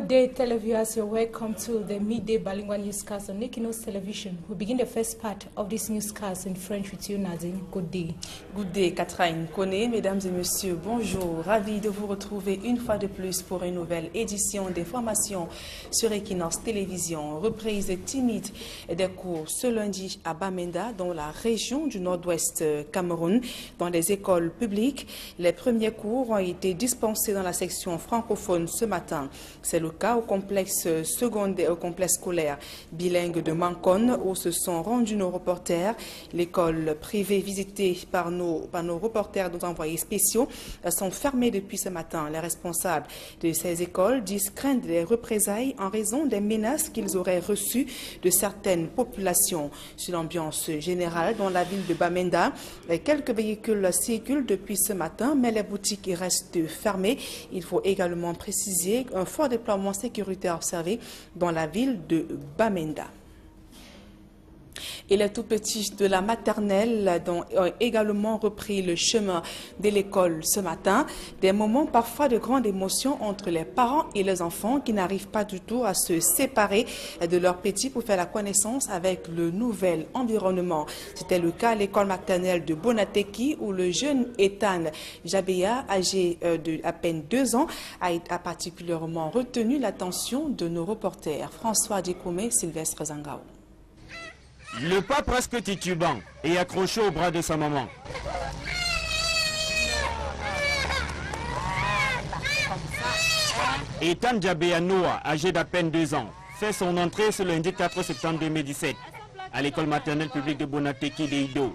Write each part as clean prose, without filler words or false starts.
Good day, televiewers. You're welcome to the midday bilingual newscast on Equinos Television. We begin the first part of this newscast in French with you, Nadine. Good day. Good day, Catherine Koné. Mesdames et messieurs, bonjour. Ravi de vous retrouver une fois de plus pour une nouvelle édition des formations sur Equinos Télévision. Reprise timide des cours ce lundi à Bamenda, dans la région du nord-ouest Cameroun, dans les écoles publiques. Les premiers cours ont été dispensés dans la section francophone ce matin. C'est le cas au complexe secondaire, au complexe scolaire bilingue de Mancon, où se sont rendus nos reporters. L'école privée visitée par nos reporters, nos envoyés spéciaux, sont fermées depuis ce matin. Les responsables de ces écoles disent craindre des représailles en raison des menaces qu'ils auraient reçues de certaines populations. Sur l'ambiance générale dans la ville de Bamenda, quelques véhicules circulent depuis ce matin, mais les boutiques restent fermées. Il faut également préciser un fort déploiement sécuritaire observé dans la ville de Bamenda. Et les tout-petits de la maternelle ont également repris le chemin de l'école ce matin. Des moments parfois de grande émotion entre les parents et les enfants qui n'arrivent pas du tout à se séparer de leurs petits pour faire la connaissance avec le nouvel environnement. C'était le cas à l'école maternelle de Bonateki où le jeune Ethan Jabeya, âgé de à peine 2 ans, a particulièrement retenu l'attention de nos reporters François Dikoumé, Sylvestre Zangao. Le pas presque titubant et accroché au bras de sa maman. Ethan Jabeya Noah, âgé d'à peine 2 ans, fait son entrée ce lundi 4 septembre 2017 à l'école maternelle publique de Bonateki d'Eido.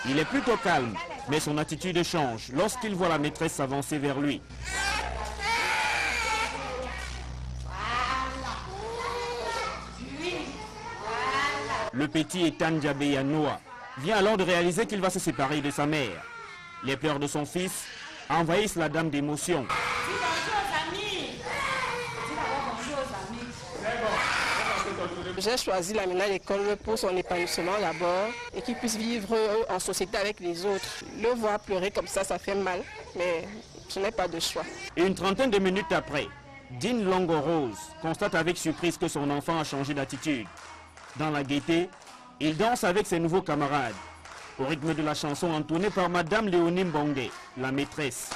Il est plutôt calme, mais son attitude change lorsqu'il voit la maîtresse s'avancer vers lui. Le petit Ethan Jabeya Noah vient alors de réaliser qu'il va se séparer de sa mère. Les pleurs de son fils envahissent la dame d'émotion. J'ai choisi l'amener à l'école pour son épanouissement d'abord et qu'il puisse vivre en société avec les autres. Le voir pleurer comme ça fait mal, mais je n'ai pas de choix. Une trentaine de minutes après, Dean Longo Rose constate avec surprise que son enfant a changé d'attitude. Dans la gaieté, il danse avec ses nouveaux camarades, au rythme de la chanson entonnée par Madame Léonie Mbongue, la maîtresse.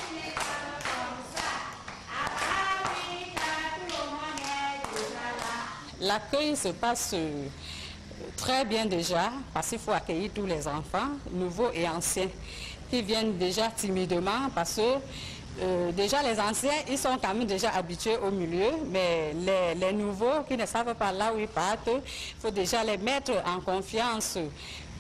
L'accueil se passe très bien déjà, parce qu'il faut accueillir tous les enfants, nouveaux et anciens, qui viennent déjà timidement, parce que déjà les anciens, ils sont quand même déjà habitués au milieu, mais les nouveaux qui ne savent pas là où ils partent, il faut déjà les mettre en confiance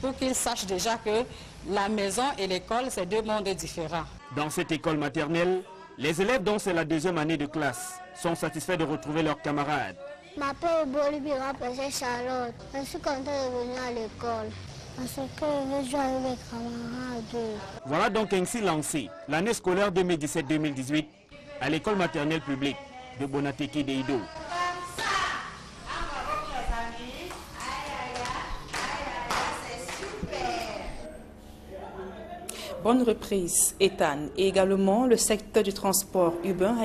pour qu'ils sachent déjà que la maison et l'école, c'est 2 mondes différents. Dans cette école maternelle, les élèves dont c'est la 2e année de classe sont satisfaits de retrouver leurs camarades. Ma père est Bolivia, c'est Charlotte. Je suis contente de venir à l'école. Parce que je veux jouer avec mes camarades. Voilà donc ainsi lancée l'année scolaire 2017-2018 à l'école maternelle publique de Bonateki d'Eido. Bonne reprise, Ethan. Et également, le secteur du transport urbain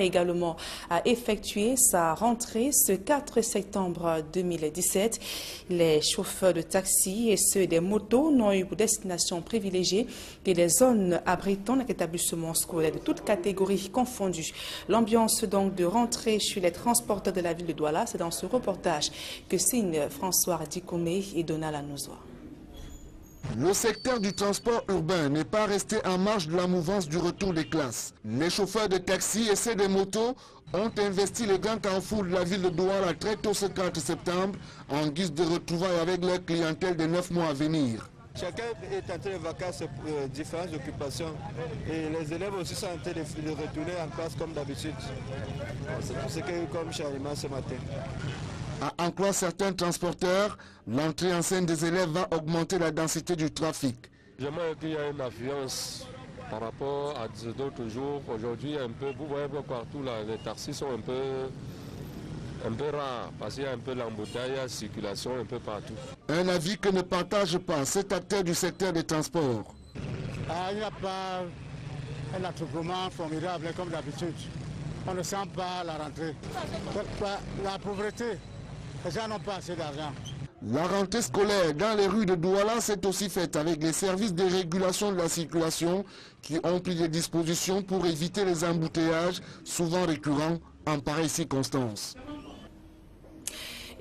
a effectué sa rentrée ce 4 septembre 2017. Les chauffeurs de taxi et ceux des motos n'ont eu pour destination privilégiée que les zones abritant les établissements scolaires de toutes catégories confondues. L'ambiance donc de rentrée chez les transporteurs de la ville de Douala, c'est dans ce reportage que signent François Dikoumé et Donald Anouzoa. Le secteur du transport urbain n'est pas resté en marge de la mouvance du retour des classes. Les chauffeurs de taxi et ceux des motos ont investi le grand carrefour de la ville de Douala très tôt ce 4 septembre en guise de retrouvailles avec leur clientèle des 9 mois à venir. Chacun est en train de vacances différentes occupations et les élèves aussi sont en train de retourner en classe comme d'habitude. C'est tout ce qu'il y a eu comme changement ce matin. À en croire certains transporteurs, l'entrée en scène des élèves va augmenter la densité du trafic. J'aimerais qu'il y ait une affluence par rapport à d'autres jours. Aujourd'hui, vous voyez partout là, les taxis sont un peu rares parce qu'il y a un peu l'embouteillage, circulation un peu partout. Un avis que ne partage pas cet acteur du secteur des transports. Il n'y a pas un attroupement formidable comme d'habitude. on ne sent pas la rentrée. La pauvreté, les gens n'ont pas assez d'argent. La rentrée scolaire dans les rues de Douala s'est aussi faite avec les services de régulation de la circulation qui ont pris des dispositions pour éviter les embouteillages souvent récurrents en pareille circonstance.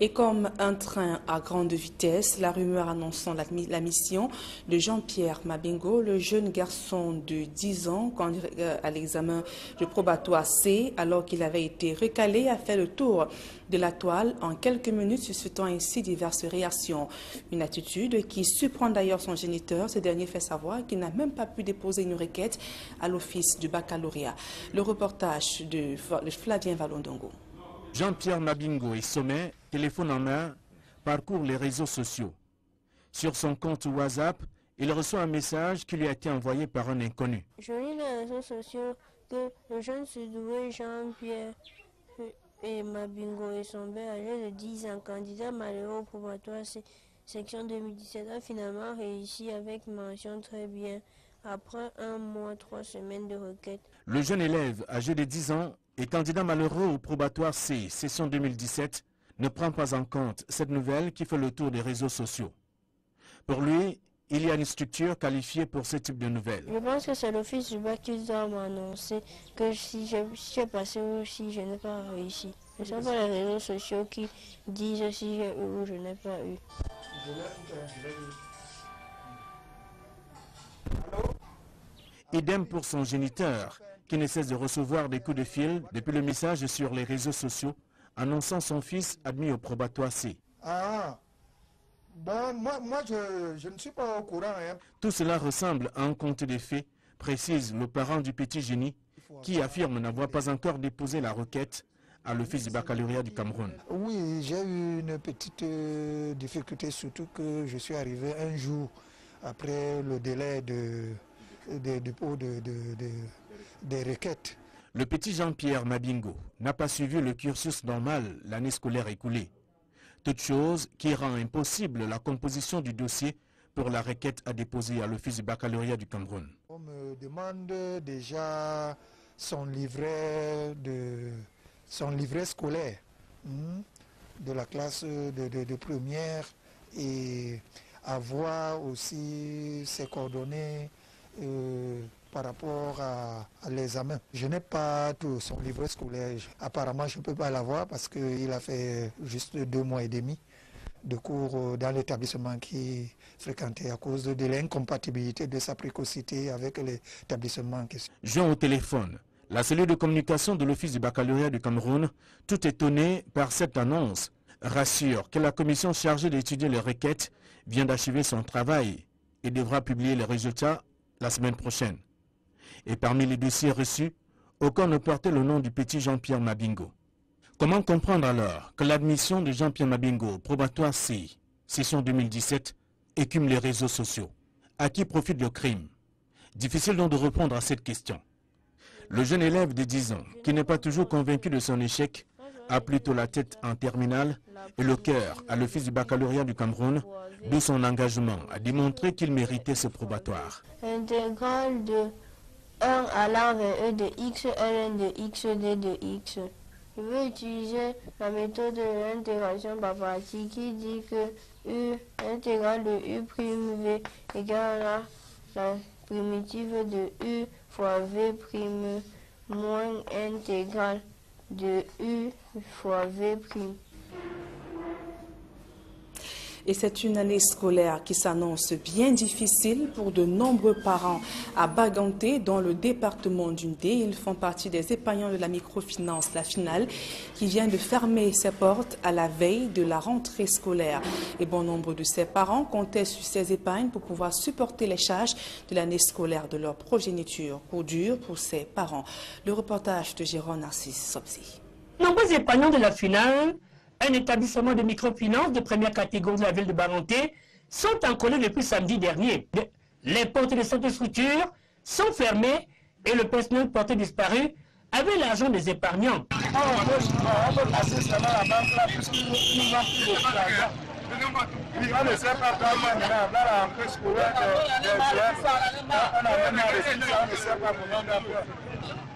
Et comme un train à grande vitesse, la rumeur annonçant la mission de Jean-Pierre Mabingo, le jeune garçon de 10 ans, candidat à l'examen de probatoire C, alors qu'il avait été recalé, a fait le tour de la toile en quelques minutes, suscitant ainsi diverses réactions. Une attitude qui surprend d'ailleurs son géniteur. Ce dernier fait savoir qu'il n'a même pas pu déposer une requête à l'office du baccalauréat. Le reportage de Flavien Valondongo. Jean-Pierre Mabingo est sommet, téléphone en main, parcourt les réseaux sociaux. Sur son compte WhatsApp, il reçoit un message qui lui a été envoyé par un inconnu. Je lis les réseaux sociaux que le jeune surdoué Jean-Pierre et Mabingo et son père âgé de 10 ans, candidat malheureux au probatoire section 2017, a finalement réussi avec mention très bien après 1 mois, 3 semaines de requête. Le jeune élève âgé de 10 ans et candidat malheureux au probatoire C, session 2017, ne prend pas en compte cette nouvelle qui fait le tour des réseaux sociaux. Pour lui, il y a une structure qualifiée pour ce type de nouvelles. Je pense que c'est l'office du bac qui doit m'annoncer que si j'ai passé ou si je n'ai pas réussi. Ce ne sont pas les réseaux sociaux qui disent si j'ai eu ou je n'ai pas eu. Idem pour son géniteur, qui ne cesse de recevoir des coups de fil depuis le message sur les réseaux sociaux annonçant son fils admis au probatoire C. Bon, moi je ne suis pas au courant. Hein. Tout cela ressemble à un conte de fées, précise le parent du petit génie, qui affirme n'avoir pas encore déposé la requête à l'office du baccalauréat du Cameroun. Oui, j'ai eu une petite difficulté, surtout que je suis arrivé un jour après le délai de dépôt des requêtes. Le petit Jean-Pierre Mabingo n'a pas suivi le cursus normal l'année scolaire écoulée. Toute chose qui rend impossible la composition du dossier pour la requête à déposer à l'office du baccalauréat du Cameroun. On me demande déjà son livret scolaire de la classe de première et avoir aussi ses coordonnées par rapport à l'examen. Je n'ai pas tout son livret scolaire. Apparemment, je ne peux pas l'avoir parce qu'il a fait juste 2 mois et demi de cours dans l'établissement qu'il fréquentait à cause de l'incompatibilité de sa précocité avec l'établissement en question. Jean au téléphone, la cellule de communication de l'office du baccalauréat du Cameroun, tout étonné par cette annonce, rassure que la commission chargée d'étudier les requêtes vient d'achever son travail et devra publier les résultats la semaine prochaine. Et parmi les dossiers reçus, aucun ne portait le nom du petit Jean-Pierre Mabingo. Comment comprendre alors que l'admission de Jean-Pierre Mabingo au probatoire C, session 2017, écume les réseaux sociaux? À qui profite le crime? Difficile donc de répondre à cette question. Le jeune élève de 10 ans, qui n'est pas toujours convaincu de son échec, a plutôt la tête en terminale et le cœur à l'office du baccalauréat du Cameroun, d'où son engagement à démontrer qu'il méritait ce probatoire. Intégrale de 1 allant vers E de x, ln de x, d de x. Je vais utiliser la méthode de l'intégration par partie qui dit que U, intégrale de U' V égale à la primitive de U fois V' moins intégrale de U fois V'. Et c'est une année scolaire qui s'annonce bien difficile pour de nombreux parents à Baganté, dans le département d'Undé. Ils font partie des épargnants de la microfinance, la finale, qui vient de fermer ses portes à la veille de la rentrée scolaire. Et bon nombre de ces parents comptaient sur ces épargnes pour pouvoir supporter les charges de l'année scolaire de leur progéniture. Coup dur pour ces parents. Le reportage de Jérôme Narcisse Sobsi. Nombreux épargnants de la finale, un établissement de microfinance de première catégorie de la ville de Baganté, sont en colère depuis samedi dernier. Les portes de cette structure sont fermées et le personnel porté disparu avait l'argent des épargnants.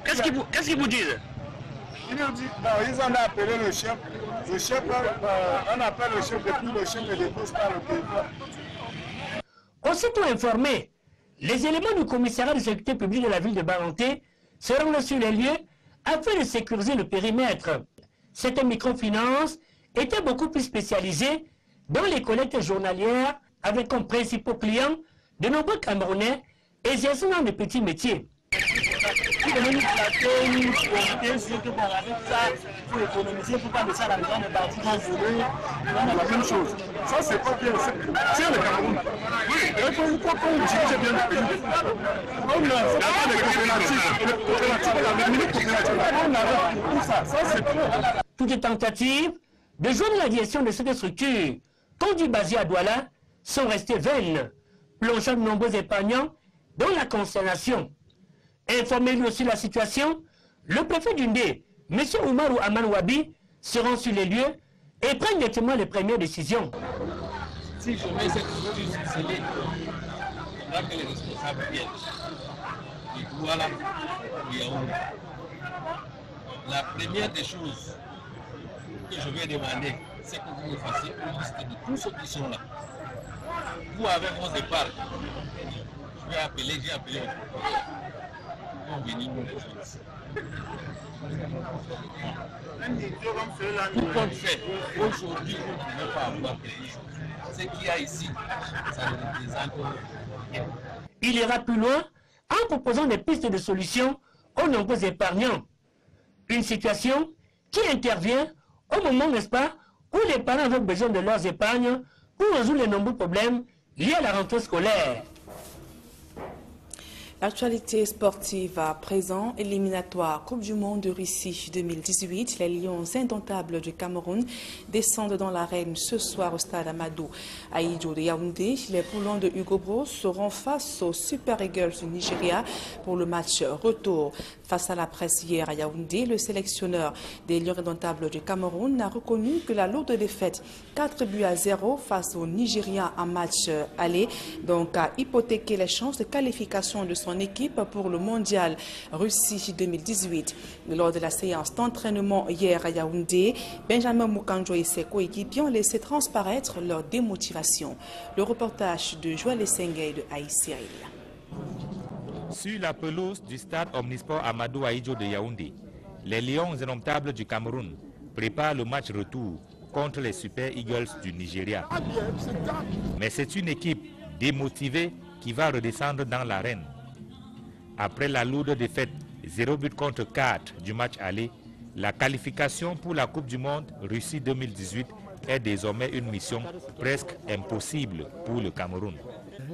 Qu'est-ce qu'ils vous disent? Il nous dit, non, ils en ont appelé le chef. Le chef, on appelle le chef depuis le chef ne dépose pas le territoire. Aussitôt informés, les éléments du commissariat de sécurité publique de la ville de Baranté se rendent sur les lieux afin de sécuriser le périmètre. Cette microfinance était beaucoup plus spécialisée dans les collectes journalières avec comme principaux clients de nombreux Camerounais exerçant dans de petits métiers. Pour économiser, pour pas laisser à la maison de partir dans la même chose. Ça, c'est pas bien. C'est le Cameroun. Oui, il faut utiliser bien le pays. Comme la coopérative, Toute tentative de joindre la direction de cette structure, conduit basée à Douala, sont restées vaines, plongeant de nombreux épargnants dans la consternation. Informé lui aussi de la situation, le préfet d'Undé, M. Oumarou Amanouabi, se rend sur les lieux et prend directement les premières décisions. Si je mets cette structure scellée, il faudra que les responsables viennent. Et voilà, la première des choses que je vais demander, c'est que vous me fassiez une liste de tous ceux qui sont là. Vous avez vos épargnes. Je vais appeler, j'ai appelé pour venir nous rejoindre. Tout compte fait, aujourd'hui, vous ne pouvez pas avoir créé. Ce qu'il y a ici, ça ne représente rien. Il ira plus loin en proposant des pistes de solutions aux nombreux épargnants. Une situation qui intervient au moment, n'est-ce pas, où les parents ont besoin de leurs épargnes pour résoudre les nombreux problèmes liés à la rentrée scolaire. Actualité sportive à présent, éliminatoire Coupe du Monde de Russie 2018. Les Lions indomptables du Cameroun descendent dans l'arène ce soir au stade Amadou Ahidjo de Yaoundé. Les poulons de Hugo Bros seront face aux Super Eagles du Nigeria pour le match retour. Face à la presse hier à Yaoundé, le sélectionneur des Lions indomptables du Cameroun a reconnu que la lourde défaite 4-0 face aux Nigériens en match aller donc a hypothéqué les chances de qualification de son équipe pour le mondial Russie 2018. Lors de la séance d'entraînement hier à Yaoundé, Benjamin Mukanjo et ses coéquipiers ont laissé transparaître leur démotivation. Le reportage de Joël Essengay de Aïe Cyril. Sur la pelouse du stade Omnisport Amadou Ahidjo de Yaoundé, les Lions indomptables du Cameroun préparent le match retour contre les Super Eagles du Nigeria. Mais c'est une équipe démotivée qui va redescendre dans l'arène. Après la lourde défaite 0 but contre 4 du match aller, la qualification pour la Coupe du Monde Russie 2018 est désormais une mission presque impossible pour le Cameroun.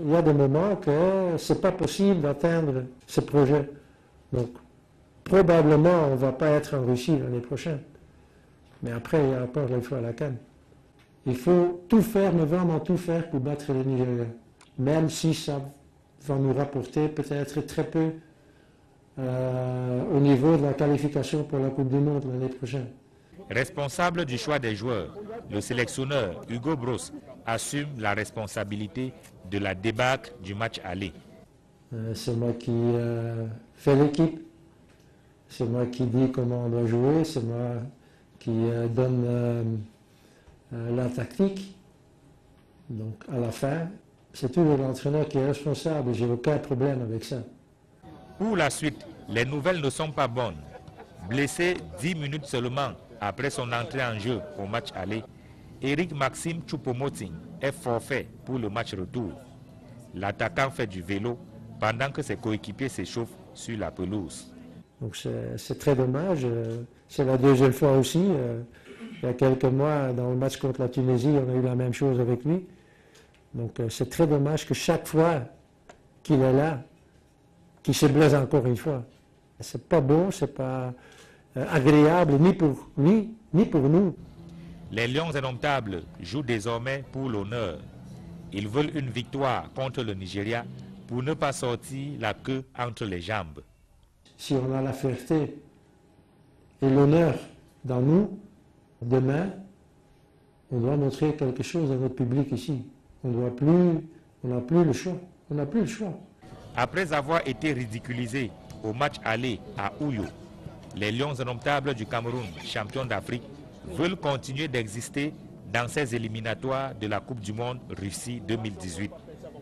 Il y a des moments que ce n'est pas possible d'atteindre ce projet. Donc, probablement, on ne va pas être en Russie l'année prochaine. Mais après, il y a encore les fois à la canne. Il faut tout faire, mais vraiment tout faire pour battre les Nigériens. Même si ça va nous rapporter peut-être très peu au niveau de la qualification pour la Coupe du Monde l'année prochaine. Responsable du choix des joueurs, le sélectionneur Hugo Bros assume la responsabilité de la débâcle du match aller. C'est moi qui fais l'équipe, c'est moi qui dis comment on doit jouer, c'est moi qui donne la tactique. Donc à la fin, c'est toujours l'entraîneur qui est responsable, j'ai aucun problème avec ça. Pour la suite, les nouvelles ne sont pas bonnes. Blessé 10 minutes seulement après son entrée en jeu au match aller, Eric Maxime Choupo-Moting est forfait pour le match retour. L'attaquant fait du vélo pendant que ses coéquipiers s'échauffent sur la pelouse. Donc c'est très dommage. C'est la deuxième fois aussi. Il y a quelques mois, dans le match contre la Tunisie, on a eu la même chose avec lui. Donc c'est très dommage que chaque fois qu'il est là, qu'il se blesse encore une fois. C'est pas bon, c'est pas agréable ni pour lui, ni pour nous. Les Lions indomptables jouent désormais pour l'honneur. Ils veulent une victoire contre le Nigeria pour ne pas sortir la queue entre les jambes. Si on a la fierté et l'honneur dans nous, demain, on doit montrer quelque chose à notre public ici. On n'a plus le choix. On n'a plus le choix. Après avoir été ridiculisé au match aller à Ouyo, Les Lions indomptables du Cameroun, champions d'Afrique, veulent continuer d'exister dans ces éliminatoires de la Coupe du Monde Russie 2018.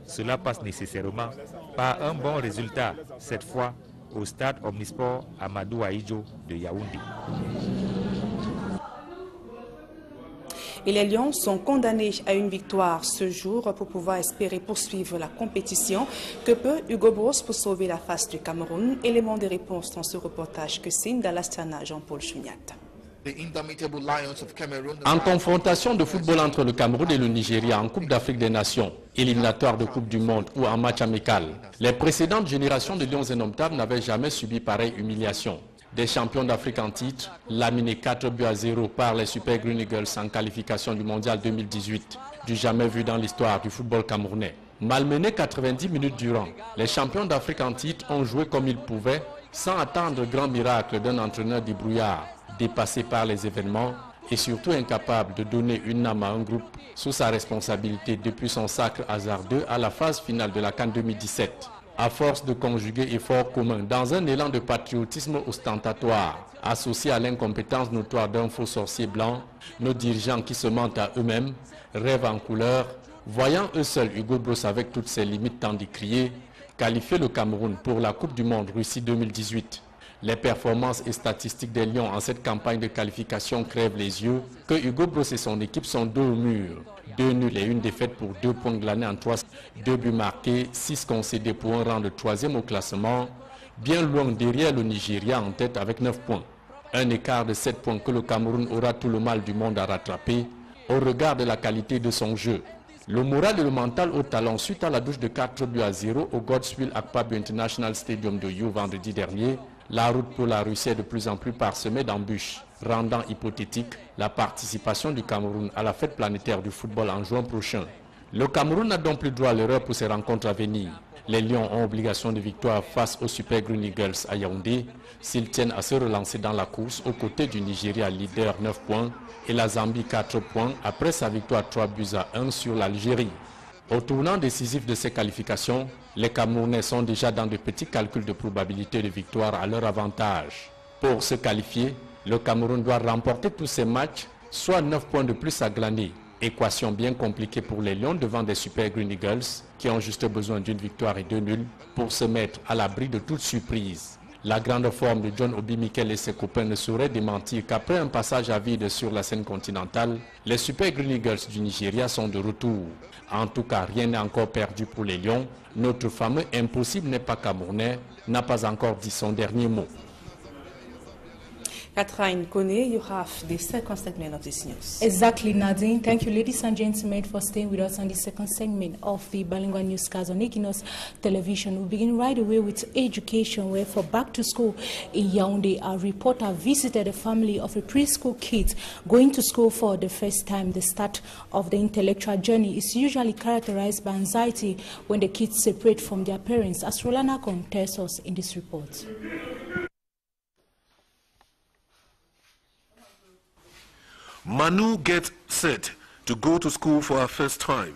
Cela passe nécessairement par un bon résultat, cette fois au stade Omnisport Amadou Ahidjo de Yaoundé. Et les Lions sont condamnés à une victoire ce jour pour pouvoir espérer poursuivre la compétition. Que peut Hugo Broos pour sauver la face du Cameroun? Élément de réponse dans ce reportage que signe d'Alastana Jean-Paul Chouniat. En confrontation de football entre le Cameroun et le Nigeria en Coupe d'Afrique des Nations, éliminatoire de Coupe du Monde ou en match amical, les précédentes générations de Lions indomptables n'avaient jamais subi pareille humiliation. Des champions d'Afrique en titre, laminés 4-0 par les Super Green Eagles en qualification du Mondial 2018, du jamais vu dans l'histoire du football camerounais. Malmenés 90 minutes durant, les champions d'Afrique en titre ont joué comme ils pouvaient, sans attendre le grand miracle d'un entraîneur débrouillard, dépassé par les événements et surtout incapable de donner une âme à un groupe sous sa responsabilité depuis son sacre hasardeux à la phase finale de la CAN 2017. À force de conjuguer efforts communs dans un élan de patriotisme ostentatoire, associé à l'incompétence notoire d'un faux sorcier blanc, nos dirigeants qui se mentent à eux-mêmes, rêvent en couleur, voyant eux seuls Hugo Broos avec toutes ses limites tant décriées, qualifier le Cameroun pour la Coupe du Monde Russie 2018. Les performances et statistiques des Lions en cette campagne de qualification crèvent les yeux que Hugo Broos et son équipe sont dos au mur. 2 nuls et 1 défaite pour 2 points glanés en 3, 2 buts marqués, 6 concédés pour un rang de 3e au classement, bien loin derrière le Nigeria en tête avec 9 points. Un écart de 7 points que le Cameroun aura tout le mal du monde à rattraper au regard de la qualité de son jeu. Le moral et le mental au talent suite à la douche de 4-0 au Godswill Akpabio International Stadium de You vendredi dernier. La route pour la Russie est de plus en plus parsemée d'embûches, rendant hypothétique la participation du Cameroun à la fête planétaire du football en juin prochain. Le Cameroun n'a donc plus droit à l'erreur pour ses rencontres à venir. Les Lions ont obligation de victoire face aux Super Green Eagles à Yaoundé s'ils tiennent à se relancer dans la course aux côtés du Nigeria leader 9 points et la Zambie 4 points après sa victoire 3-1 sur l'Algérie. Au tournant décisif de ces qualifications, les Camerounais sont déjà dans de petits calculs de probabilité de victoire à leur avantage. Pour se qualifier, le Cameroun doit remporter tous ses matchs, soit 9 points de plus à glaner. Équation bien compliquée pour les Lions devant des Super Green Eagles qui ont juste besoin d'une victoire et 2 nuls pour se mettre à l'abri de toute surprise. La grande forme de John Obi Mikel et ses copains ne sauraient démentir qu'après un passage à vide sur la scène continentale, les Super Green Eagles du Nigeria sont de retour. En tout cas, rien n'est encore perdu pour les Lions. Notre fameux impossible n'est pas camerounais n'a pas encore dit son dernier mot. Catherine Kone, you have the second segment of this news. Exactly, Nadine. Thank you, ladies and gentlemen, for staying with us on the second segment of the bilingual newscast on Equinos Television. We begin right away with education, where for back to school in Yaoundé, our reporter visited a family of a preschool kid going to school for the first time. The start of the intellectual journey is usually characterized by anxiety when the kids separate from their parents, as Rolana Kon tells us in this report. Manu gets set to go to school for her first time.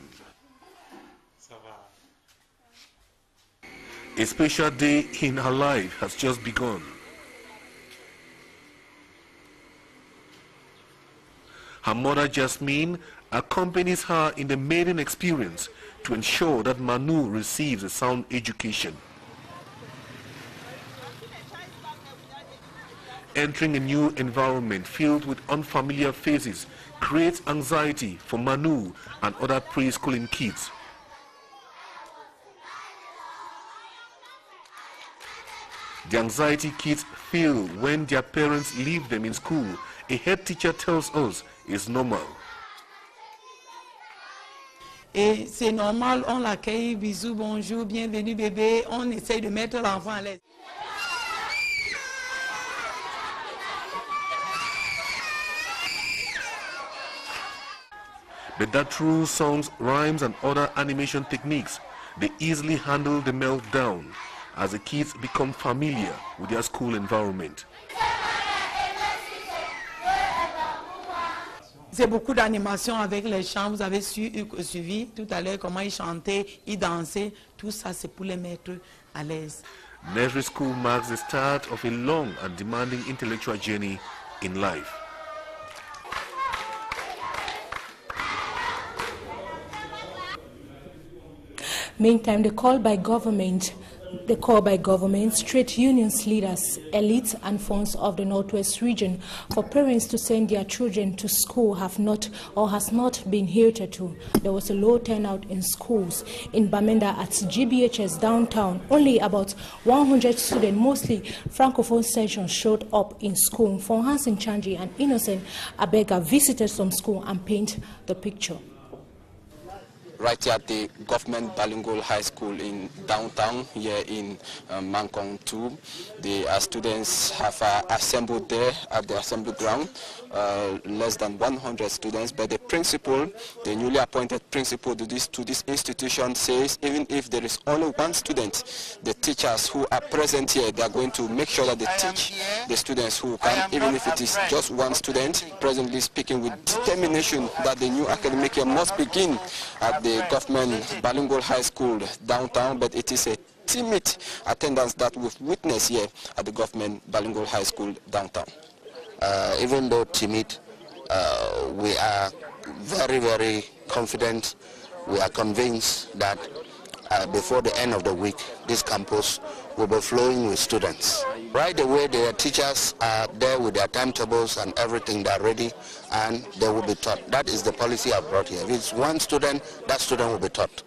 A special day in her life has just begun. Her mother, Jasmine, accompanies her in the maiden experience to ensure that Manu receives a sound education. Entering a new environment filled with unfamiliar faces creates anxiety for Manu and other preschooling kids. The anxiety kids feel when their parents leave them in school, a head teacher tells us, is normal. Et c'est normal, on l'accueille, bisous, bonjour, bienvenue bébé, on essaye de mettre l'enfant à l'aise. But that through songs, rhymes and other animation techniques, they easily handle the meltdown as the kids become familiar with their school environment. C'est beaucoup d'animation avec les chants. Vous avez suivi tout à l'heure comment ils chantaient, ils dansaient. Tout ça, c'est pour les mettre à l'aise. Nursery school marks the start of a long and demanding intellectual journey in life. Meantime, the call by government, trade unions leaders, elites and funds of the Northwest region for parents to send their children to school has not been adhered to. There was a low turnout in schools in Bamenda at GBHS downtown. Only about 100 students, mostly Francophone sections, showed up in school. For Hansen Chanji and Innocent Abega visited some school and paint the picture. Right here at the government bilingual high school in downtown here in Mangkong 2. The students have assembled there at the assembly ground, less than 100 students, but the principal, the newly appointed principal to this institution says even if there is only one student, the teachers who are present here, they are going to make sure that they teach the students who come, even if it is just one student, presently speaking with determination that the new academic year must begin at the government bilingual high school downtown, but it is a timid attendance that we've witnessed here at the government bilingual high school downtown. Even though timid, we are very, very confident. We are convinced that before the end of the week, this campus will be flowing with students. Right away, their teachers are there with their timetables and everything. They're ready, and they will be taught. That is the policy I've brought here. If it's one student, that student will be taught.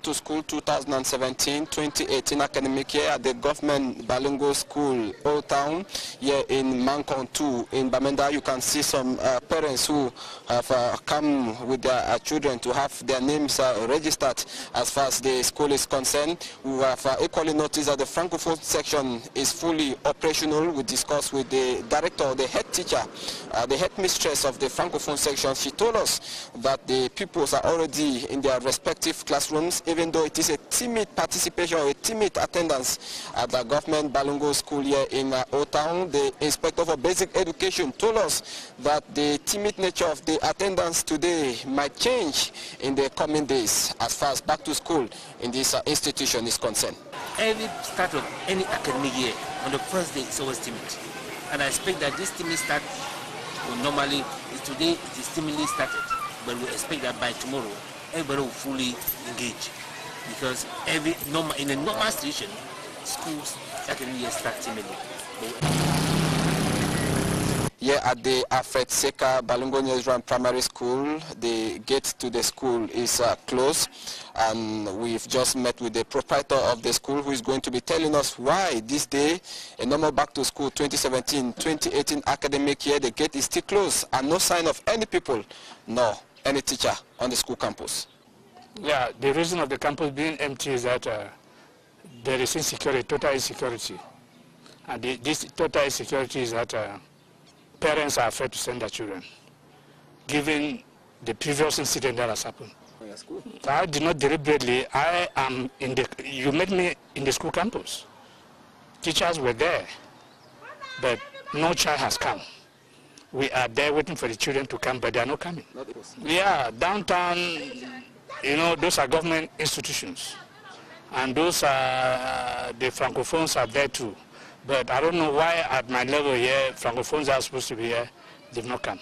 To school 2017-2018 academic year at the government bilingual school Old Town here in Mangkong 2 in Bamenda. You can see some parents who have come with their children to have their names registered as far as the school is concerned. We have equally noticed that the Francophone section is fully operational. We discussed with the director, the head teacher, the headmistress of the Francophone section. She told us that the pupils are already in their respective classrooms, even though it is a timid participation or a timid attendance at the government bilingual school here in Old Town. The inspector for basic education told us that the timid nature of the attendance today might change in the coming days as far as back to school in this institution is concerned. Every start of any academic year, on the first day, it's always timid. And I expect that this timid start will normally, today it is timidly started, but we expect that by tomorrow, everybody will fully engage, because in a normal situation, schools academic year start timidly. Here at the Alfred Seka Bilingual Nigerian Primary School, the gate to the school is closed, and we've just met with the proprietor of the school, who is going to be telling us why this day, a normal back to school 2017-2018 academic year, the gate is still closed and no sign of any people, nor any teacher on the school campus. Yeah, the reason of the campus being empty is that there is insecurity, total insecurity. And this total insecurity is that parents are afraid to send their children, given the previous incident that has happened. I did not deliberately. You met me in the school campus. Teachers were there, but no child has come. We are there waiting for the children to come, but they are not coming. Yeah, downtown, you know, those are government institutions. And those are, the Francophones are there too. But I don't know why at my level here, Francophones are supposed to be here, they've not come.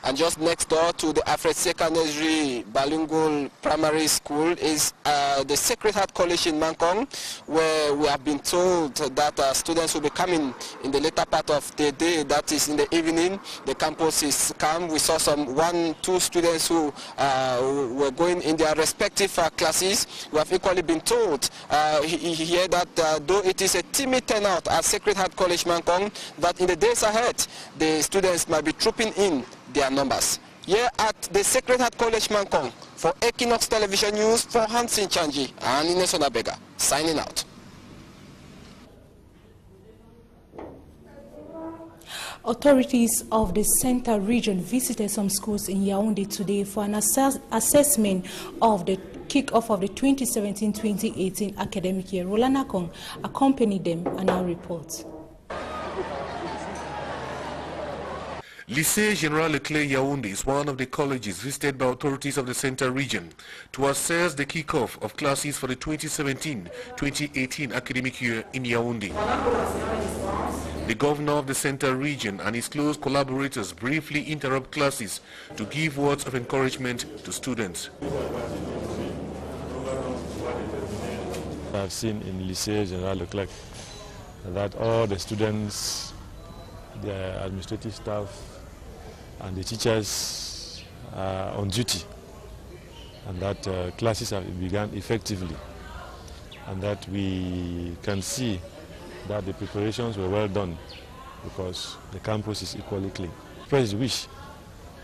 And just next door to the Alfred Seka Nursery Bilingual Primary School is the Sacred Heart College in Mangkong, where we have been told that students will be coming in the later part of the day, that is in the evening. The campus is calm. We saw some 1-2 students who were going in their respective classes. We have equally been told here that though it is a timid turnout at Sacred Heart College Mangkong, that in the days ahead, the students might be trooping in their numbers. Here at the Sacred Heart College Mangkong, for Equinox Television News, for Hansen Chanji and Innocent Abega, signing out. Authorities of the Central Region visited some schools in Yaoundé today for an assessment of the kick-off of the 2017-2018 academic year. Roland Akong accompanied them and now reports. Lycée Général Leclerc Yaoundé is one of the colleges visited by authorities of the Central Region to assess the kickoff of classes for the 2017-2018 academic year in Yaoundé. The governor of the Central Region and his close collaborators briefly interrupt classes to give words of encouragement to students. I've seen in Lycée Général Leclerc that all the students, the administrative staff and the teachers are on duty, and that classes have begun effectively, and that we can see that the preparations were well done because the campus is equally clean. First wish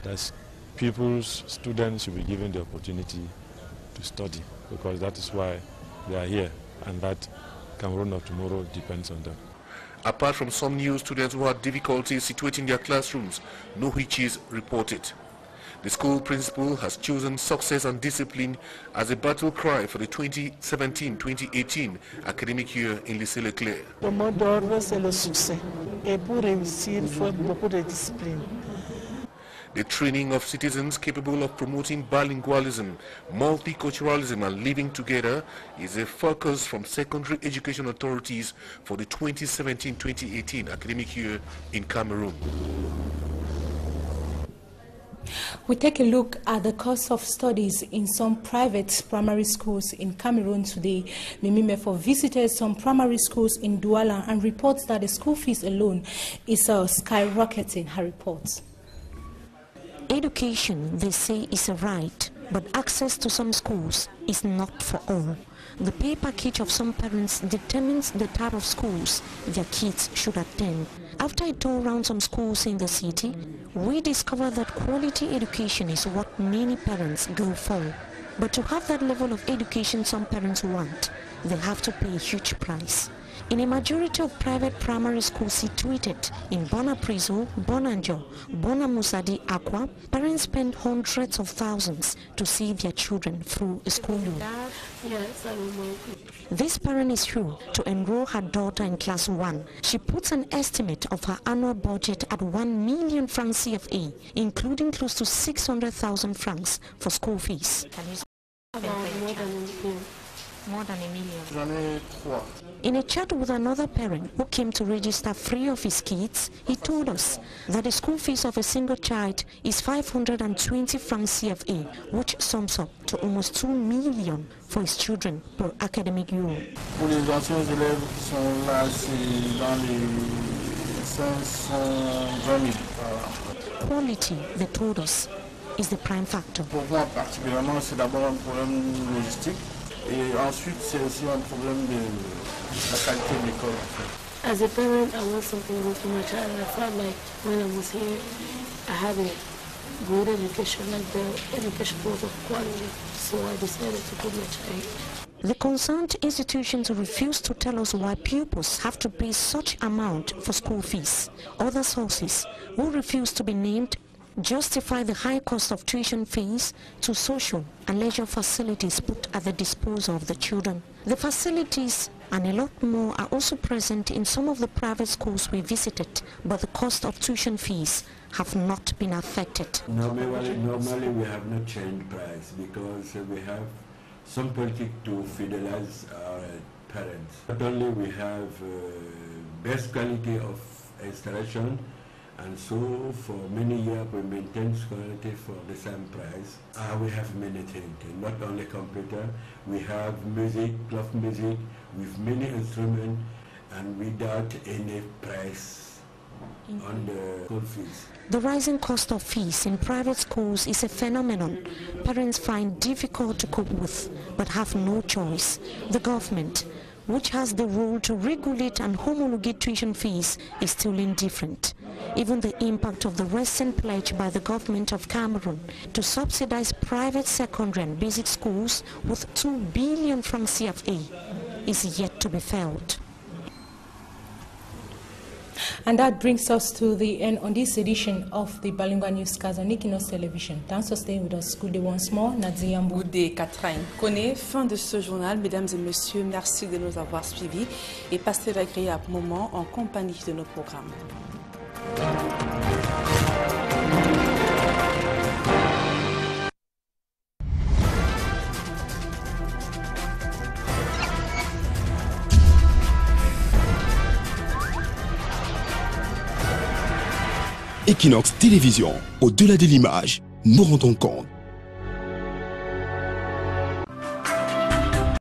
that pupils, students should be given the opportunity to study, because that is why they are here, and that Cameroon of tomorrow depends on them. Apart from some new students who had difficulties situating their classrooms, no hitches reported. The school principal has chosen success and discipline as a battle cry for the 2017-2018 academic year in Lycée Leclerc. Le mot d'ordre, c'est le succès. Et pour réussir, il faut beaucoup de discipline. The training of citizens capable of promoting bilingualism, multiculturalism and living together is a focus from secondary education authorities for the 2017-2018 academic year in Cameroon. We take a look at the cost of studies in some private primary schools in Cameroon today. Mimi Mefo visited some primary schools in Douala and reports that the school fees alone is skyrocketing. Her reports. Education, they say, is a right, but access to some schools is not for all. The pay package of some parents determines the type of schools their kids should attend. After I tour around some schools in the city, we discover that quality education is what many parents go for. But to have that level of education some parents want, they have to pay a huge price. In a majority of private primary schools situated in Bona Priso, Bonanjo, Bona Musadi, Aqua, parents spend hundreds of thousands to see their children through a school year. This parent is here to enroll her daughter in class 1. She puts an estimate of her annual budget at 1 million francs CFA, including close to 600,000 francs for school fees. More than a million. In a chat with another parent who came to register 3 of his kids, he told us that the school fees of a single child is 520 francs CFA, which sums up to almost 2 million for his children per academic year. Pour les anciens élèves qui sont là, c'est dans les 520 000. Quality, they told us, is the prime factor. Pour moi particulièrement, c'est d'abord un problème logistique. Et ensuite, c'est aussi un problème de la qualité de l'école. As a parent, I want something good for my child. I felt like when I was here, I had a good education, like the education was of quality. So I decided to put my child. The concerned institutions refuse to tell us why pupils have to pay such amount for school fees. Other sources, who refuse to be named, justify the high cost of tuition fees to social and leisure facilities put at the disposal of the children. The facilities and a lot more are also present in some of the private schools we visited, but the cost of tuition fees have not been affected. Normally we have not changed price because we have some politics to fidelize our parents. Not only we have best quality of installation, and so for many years we maintain quality for the same price. We have many things, not only computer, we have music, cloth music, with many instruments and without any price on the school fees. The rising cost of fees in private schools is a phenomenon parents find difficult to cope with, but have no choice. The government, which has the role to regulate and homologate tuition fees, is still indifferent. Even the impact of the recent pledge by the government of Cameroon to subsidize private secondary and basic schools with 2 billion francs CFA is yet to be felt. And that brings us to the end on this edition of the Bilingual Newscast on Equinos Television. Thanks for staying with us. Good day once more. Nadia Good day, Catherine. Connaît, fin de ce journal. Mesdames et messieurs, merci de nous avoir suivis et passez d'agréables moments en compagnie de nos programmes. Equinox Télévision, au-delà de l'image, nous rendons compte